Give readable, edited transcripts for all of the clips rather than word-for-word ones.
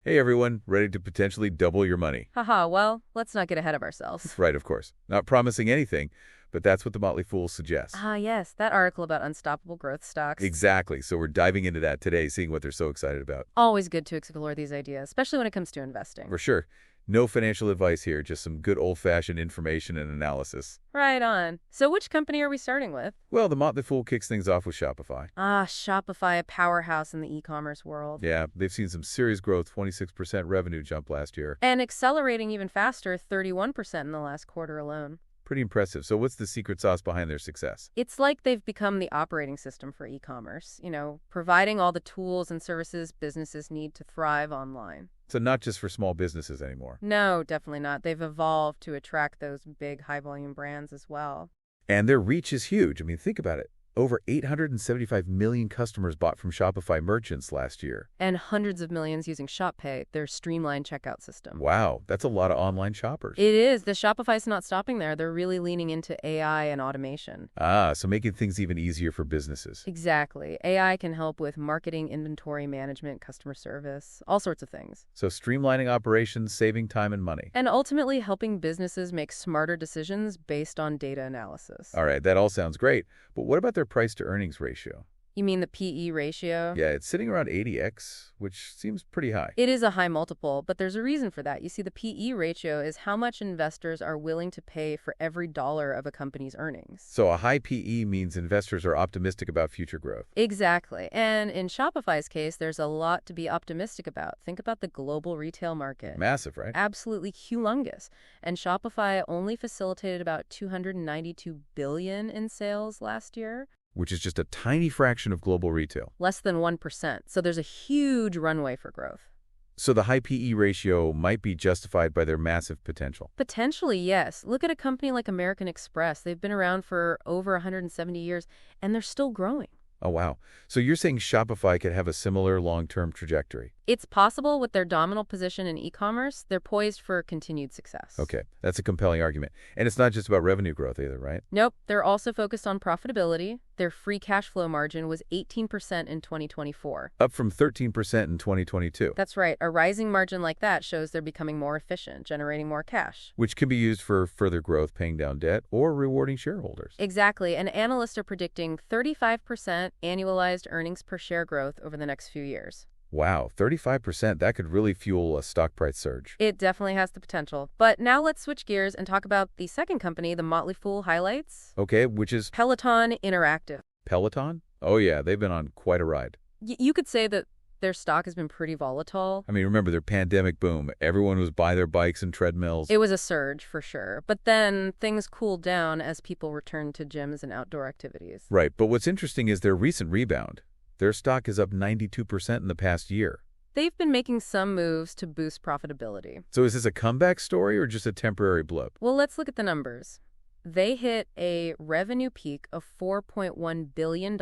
Hey everyone, ready to potentially double your money? Haha, well, let's not get ahead of ourselves. Right, of course. Not promising anything, but that's what the Motley Fool suggests. Ah, yes, that article about unstoppable growth stocks. Exactly. So we're diving into that today, seeing what they're so excited about. Always good to explore these ideas, especially when it comes to investing. For sure. No financial advice here, just some good old-fashioned information and analysis. Right on. So which company are we starting with? Well, the Motley Fool kicks things off with Shopify. Ah, Shopify, a powerhouse in the e-commerce world. Yeah, they've seen some serious growth, 26% revenue jump last year. And accelerating even faster, 31% in the last quarter alone. Pretty impressive. So what's the secret sauce behind their success? It's like they've become the operating system for e-commerce, providing all the tools and services businesses need to thrive online. So not just for small businesses anymore. No, definitely not. They've evolved to attract those big, high-volume brands as well. And their reach is huge. I mean, think about it. Over 875 million customers bought from Shopify merchants last year. And hundreds of millions using ShopPay, their streamlined checkout system. Wow, that's a lot of online shoppers. It is. The Shopify's not stopping there. They're really leaning into AI and automation. So making things even easier for businesses. Exactly. AI can help with marketing, inventory management, customer service, all sorts of things. So streamlining operations, saving time and money. And ultimately helping businesses make smarter decisions based on data analysis. All right, that all sounds great. But what about their price-to-earnings ratio? You mean the PE ratio? Yeah, it's sitting around 80x, which seems pretty high. It is a high multiple, but there's a reason for that. You see, the PE ratio is how much investors are willing to pay for every dollar of a company's earnings. So a high PE means investors are optimistic about future growth. Exactly. And in Shopify's case, there's a lot to be optimistic about. Think about the global retail market. Massive, right? Absolutely humongous. And Shopify only facilitated about $292 billion in sales last year. Which is just a tiny fraction of global retail. Less than 1%. So there's a huge runway for growth. So the high PE ratio might be justified by their massive potential. Potentially, yes. Look at a company like American Express. They've been around for over 170 years, and they're still growing. Oh, wow. So you're saying Shopify could have a similar long-term trajectory? It's possible with their dominant position in e-commerce. They're poised for continued success. Okay, that's a compelling argument. And it's not just about revenue growth either, right? Nope. They're also focused on profitability. Their free cash flow margin was 18% in 2024. Up from 13% in 2022. That's right. A rising margin like that shows they're becoming more efficient, generating more cash. Which can be used for further growth, paying down debt, or rewarding shareholders. Exactly. And analysts are predicting 35% annualized earnings per share growth over the next few years. Wow, 35%, that could really fuel a stock price surge. It definitely has the potential. But now let's switch gears and talk about the second company the Motley Fool highlights. Okay, which is Peloton Interactive. Peloton? Oh yeah, they've been on quite a ride. You could say that their stock has been pretty volatile. I mean, remember their pandemic boom. Everyone was buying their bikes and treadmills. It was a surge, for sure. But then things cooled down as people returned to gyms and outdoor activities. Right, but what's interesting is their recent rebound. Their stock is up 92% in the past year. They've been making some moves to boost profitability. So is this a comeback story or just a temporary blip? Well, let's look at the numbers. They hit a revenue peak of $4.1 billion in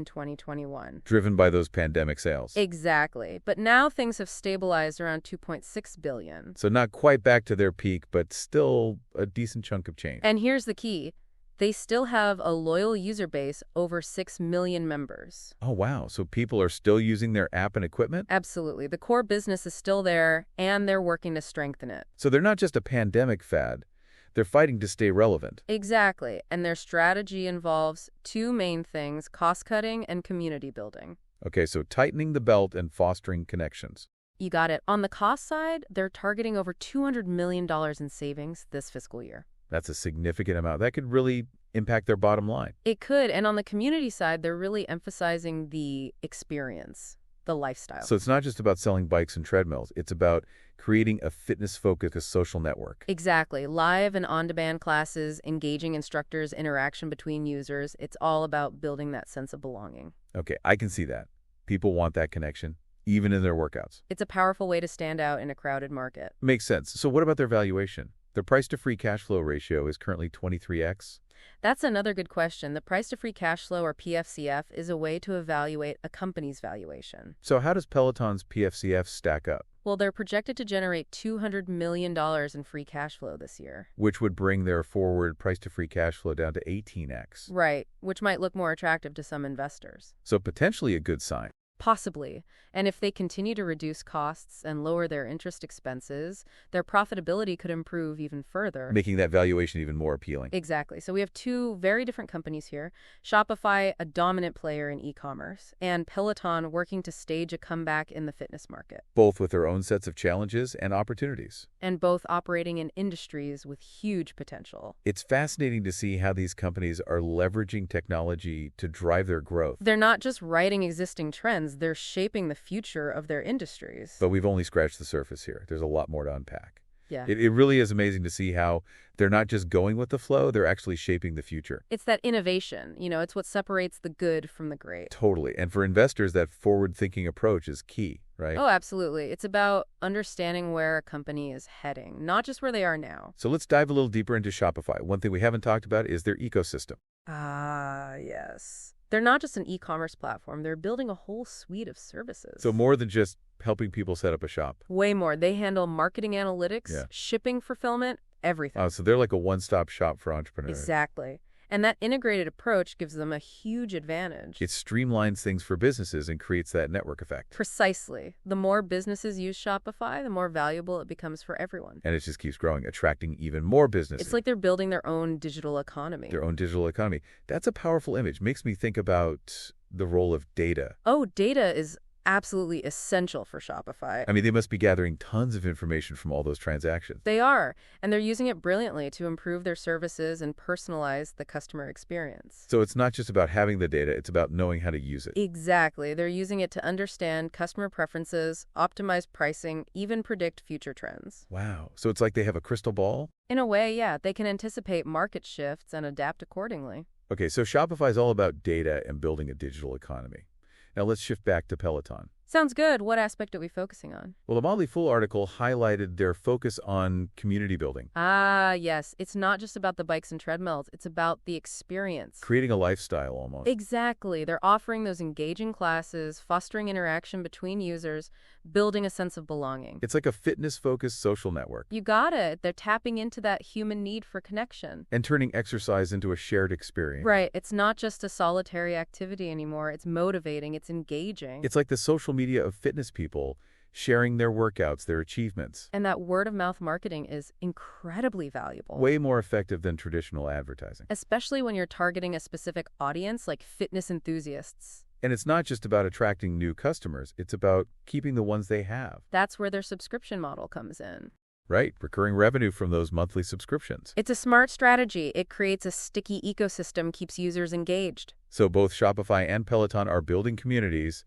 2021. Driven by those pandemic sales. Exactly. But now things have stabilized around $2.6 billion. So not quite back to their peak, but still a decent chunk of change. And here's the key. They still have a loyal user base, over 6 million members. Oh, wow. So people are still using their app and equipment? Absolutely. The core business is still there, and they're working to strengthen it. So they're not just a pandemic fad. They're fighting to stay relevant. Exactly. And their strategy involves two main things, cost-cutting and community building. Okay, so tightening the belt and fostering connections. You got it. On the cost side, they're targeting over $200 million in savings this fiscal year. That's a significant amount. That could really impact their bottom line. It could. And on the community side, they're really emphasizing the experience, the lifestyle. So it's not just about selling bikes and treadmills. It's about creating a fitness-focused social network. Exactly. Live and on-demand classes, engaging instructors, interaction between users. It's all about building that sense of belonging. Okay, I can see that. People want that connection, even in their workouts. It's a powerful way to stand out in a crowded market. Makes sense. So what about their valuation? Their price-to-free cash flow ratio is currently 23x. That's another good question. The price-to-free cash flow, or PFCF, is a way to evaluate a company's valuation. So how does Peloton's PFCF stack up? Well, they're projected to generate $200 million in free cash flow this year. Which would bring their forward price-to-free cash flow down to 18x. Right, which might look more attractive to some investors. So potentially a good sign. Possibly. And if they continue to reduce costs and lower their interest expenses, their profitability could improve even further. Making that valuation even more appealing. Exactly. So we have two very different companies here. Shopify, a dominant player in e-commerce, and Peloton working to stage a comeback in the fitness market. Both with their own sets of challenges and opportunities. And both operating in industries with huge potential. It's fascinating to see how these companies are leveraging technology to drive their growth. They're not just riding existing trends, they're shaping the future of their industries. But we've only scratched the surface here. There's a lot more to unpack. Yeah. It really is amazing to see how they're not just going with the flow, they're actually shaping the future. It's that innovation. It's what separates the good from the great. Totally. And for investors, that forward-thinking approach is key, right? Oh, absolutely. It's about understanding where a company is heading, not just where they are now. So let's dive a little deeper into Shopify. One thing we haven't talked about is their ecosystem. Ah, yes. They're not just an e-commerce platform. They're building a whole suite of services. So more than just helping people set up a shop. Way more. They handle marketing analytics, shipping fulfillment, everything. Oh, so they're like a one-stop shop for entrepreneurs. Exactly. And that integrated approach gives them a huge advantage. It streamlines things for businesses and creates that network effect. Precisely. The more businesses use Shopify, the more valuable it becomes for everyone. And it just keeps growing, attracting even more businesses. It's like they're building their own digital economy. Their own digital economy. That's a powerful image. Makes me think about the role of data. Oh, data is absolutely essential for Shopify. I mean, they must be gathering tons of information from all those transactions. They are, and they're using it brilliantly to improve their services and personalize the customer experience. So it's not just about having the data, it's about knowing how to use it. Exactly. They're using it to understand customer preferences, optimize pricing, even predict future trends. Wow. So it's like they have a crystal ball? In a way, yeah. They can anticipate market shifts and adapt accordingly. Okay, so Shopify is all about data and building a digital economy. Now let's shift back to Peloton. Sounds good. What aspect are we focusing on? Well, the Motley Fool article highlighted their focus on community building. Ah, yes. It's not just about the bikes and treadmills. It's about the experience. Creating a lifestyle almost. Exactly. They're offering those engaging classes, fostering interaction between users, building a sense of belonging. It's like a fitness-focused social network. You got it. They're tapping into that human need for connection. And turning exercise into a shared experience. Right. It's not just a solitary activity anymore. It's motivating. It's engaging. It's like the social media of fitness people sharing their workouts, their achievements. And that word-of-mouth marketing is incredibly valuable. Way more effective than traditional advertising. Especially when you're targeting a specific audience like fitness enthusiasts. And it's not just about attracting new customers, it's about keeping the ones they have. That's where their subscription model comes in. Right, recurring revenue from those monthly subscriptions. It's a smart strategy. It creates a sticky ecosystem, keeps users engaged. So both Shopify and Peloton are building communities,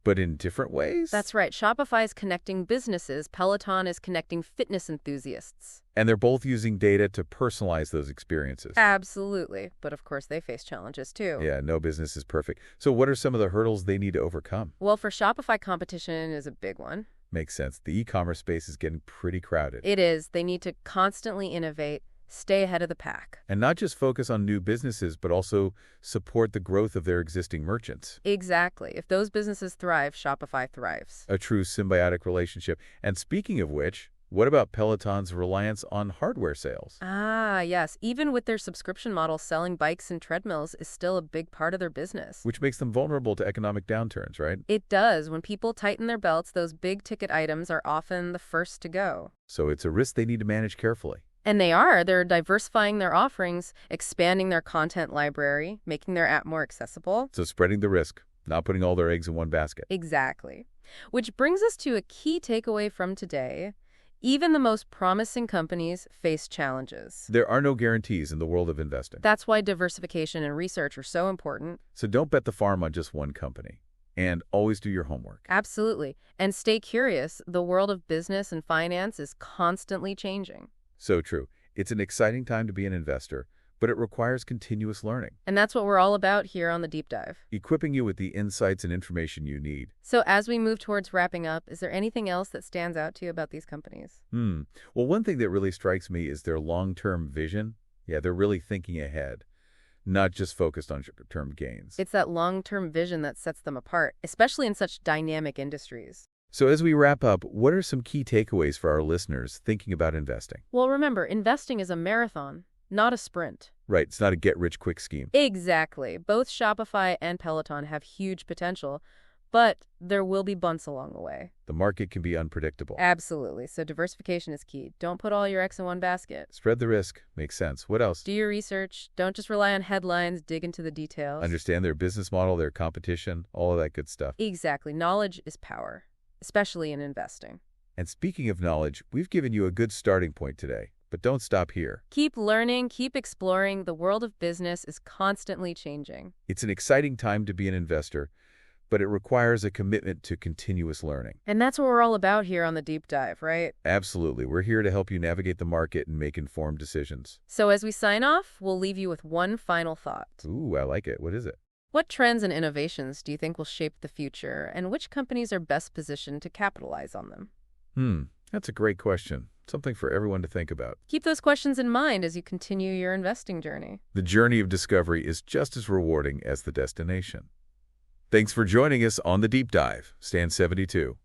but in different ways? That's right. Shopify is connecting businesses. Peloton is connecting fitness enthusiasts. And they're both using data to personalize those experiences. Absolutely. But of course, they face challenges too. Yeah, no business is perfect. So what are some of the hurdles they need to overcome? Well, for Shopify, competition is a big one. Makes sense. The e-commerce space is getting pretty crowded. It is. They need to constantly innovate, stay ahead of the pack. And not just focus on new businesses, but also support the growth of their existing merchants. Exactly. If those businesses thrive, Shopify thrives. A true symbiotic relationship. And speaking of which, what about Peloton's reliance on hardware sales? Ah, yes. Even with their subscription model, selling bikes and treadmills is still a big part of their business. Which makes them vulnerable to economic downturns, right? It does. When people tighten their belts, those big-ticket items are often the first to go. So it's a risk they need to manage carefully. And they are. They're diversifying their offerings, expanding their content library, making their app more accessible. So spreading the risk, not putting all their eggs in one basket. Exactly. Which brings us to a key takeaway from today. Even the most promising companies face challenges. There are no guarantees in the world of investing. That's why diversification and research are so important. So don't bet the farm on just one company. And always do your homework. Absolutely. And stay curious. The world of business and finance is constantly changing. So true. It's an exciting time to be an investor, but it requires continuous learning. And that's what we're all about here on the Deep Dive. Equipping you with the insights and information you need. So as we move towards wrapping up, is there anything else that stands out to you about these companies? Well, one thing that really strikes me is their long-term vision. Yeah, they're really thinking ahead, not just focused on short-term gains. It's that long-term vision that sets them apart, especially in such dynamic industries. So as we wrap up, what are some key takeaways for our listeners thinking about investing? Well, remember, investing is a marathon, not a sprint. Right, it's not a get-rich-quick scheme. Exactly. Both Shopify and Peloton have huge potential, But there will be bumps along the way. The market can be unpredictable. Absolutely. So diversification is key. Don't put all your eggs in one basket. Spread the risk. Makes sense. What else? Do your research. Don't just rely on headlines. Dig into the details. Understand their business model, their competition, all of that good stuff. Exactly. Knowledge is power, especially in investing. And speaking of knowledge, we've given you a good starting point today. But don't stop here. Keep learning, keep exploring. The world of business is constantly changing. It's an exciting time to be an investor, but it requires a commitment to continuous learning. And that's what we're all about here on the Deep Dive, right? Absolutely. We're here to help you navigate the market and make informed decisions. So as we sign off, we'll leave you with one final thought. Ooh, I like it. What is it? What trends and innovations do you think will shape the future, and which companies are best positioned to capitalize on them? That's a great question. Something for everyone to think about. Keep those questions in mind as you continue your investing journey. The journey of discovery is just as rewarding as the destination. Thanks for joining us on The Deep Dive. Stan 72.